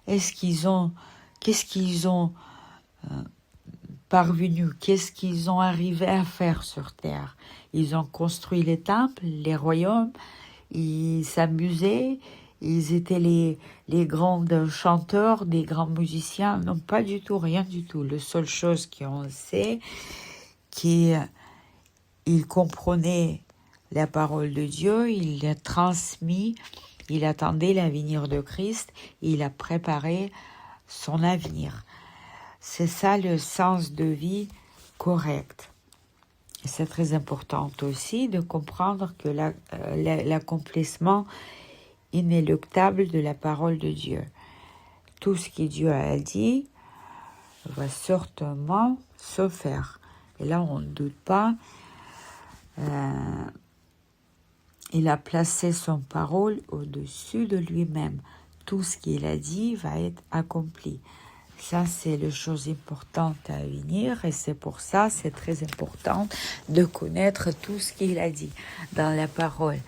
Qu'est-ce qu'ils ont parvenu, qu'est-ce qu'ils ont arrivé à faire sur terre? Ils ont construit les temples, les royaumes, ils s'amusaient, ils étaient les grands chanteurs, des grands musiciens. Non, pas du tout, rien du tout. La seule chose qu'on sait, qu'ils comprenaient la parole de Dieu, il l'a transmis, il attendait l'avenir de Christ, il a préparé son avenir. C'est ça le sens de vie correct. Et c'est très important aussi de comprendre que l'accomplissement inéluctable de la parole de Dieu. Tout ce que Dieu a dit va certainement se faire. Et là, on ne doute pas. Il a placé son parole au-dessus de lui-même. Tout ce qu'il a dit va être accompli. Ça, c'est la chose importante à venir et c'est pour ça, c'est très important de connaître tout ce qu'il a dit dans la parole.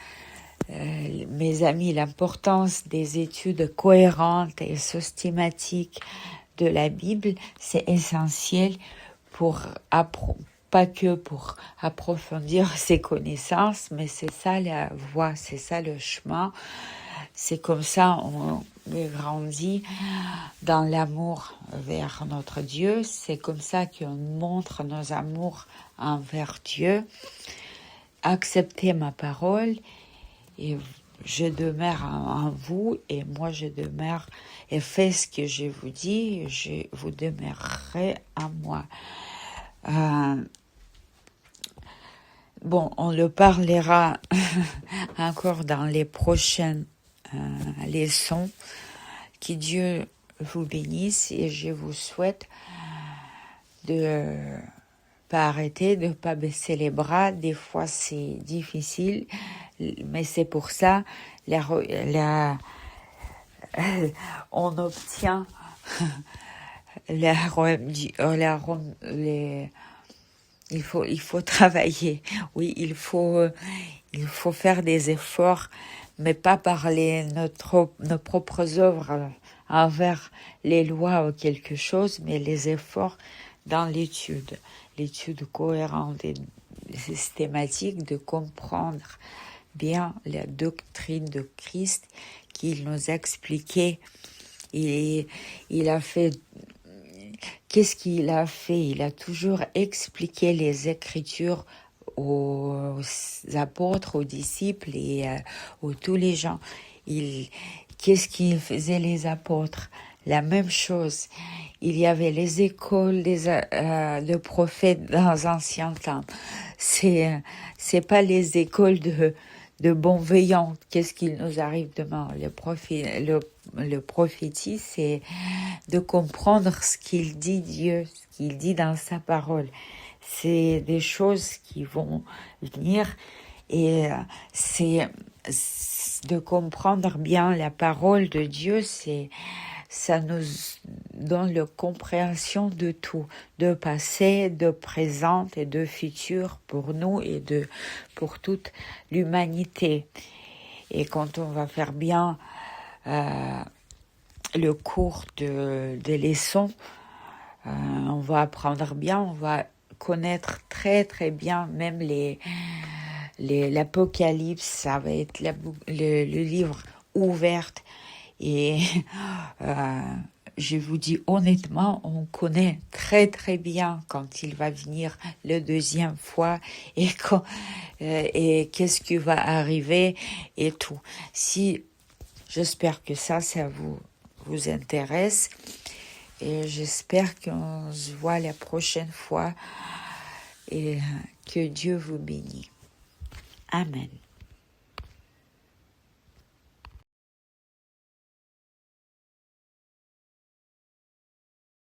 Mes amis, l'importance des études cohérentes et systématiques de la Bible, c'est essentiel pour pas que pour approfondir ses connaissances, mais c'est ça la voie, c'est ça le chemin. C'est comme ça on grandit dans l'amour vers notre Dieu. C'est comme ça qu'on montre nos amours envers Dieu. Acceptez ma parole et je demeure en vous et moi je demeure et fais ce que je vous dis, vous demeurerez en moi. Bon, on le parlera encore dans les prochaines leçons. Que Dieu vous bénisse et je vous souhaite de pas arrêter, de pas baisser les bras. Des fois c'est difficile, mais c'est pour ça on obtient il faut travailler. Oui, il faut faire des efforts, mais pas par nos propres œuvres envers les lois ou quelque chose, mais les efforts dans l'étude cohérente et systématique de comprendre bien la doctrine de Christ qu'il nous a expliqué. Il a fait. Qu'est-ce qu'il a fait? Il a toujours expliqué les Écritures aux apôtres, aux disciples et à tous les gens. Qu'est-ce qu'ils faisaient les apôtres? La même chose. Il y avait les écoles de prophètes dans l'ancien temps. C'est pas les écoles de bons veillants. Qu'est-ce qu'il nous arrive demain? Le prophétie, c'est de comprendre ce qu'il dit Dieu, ce qu'il dit dans sa parole. C'est des choses qui vont venir et c'est de comprendre bien la parole de Dieu, ça nous donne la compréhension de tout, de passé, de présent et de futur pour nous et pour toute l'humanité. Et quand on va faire bien le cours des leçons, on va apprendre bien, on va connaître très très bien même l'Apocalypse, ça va être le livre ouvert et je vous dis honnêtement, on connaît très très bien quand il va venir la deuxième fois et qu'est-ce qui va arriver et tout. J'espère que ça vous intéresse et j'espère qu'on se voit la prochaine fois et que Dieu vous bénisse. Amen.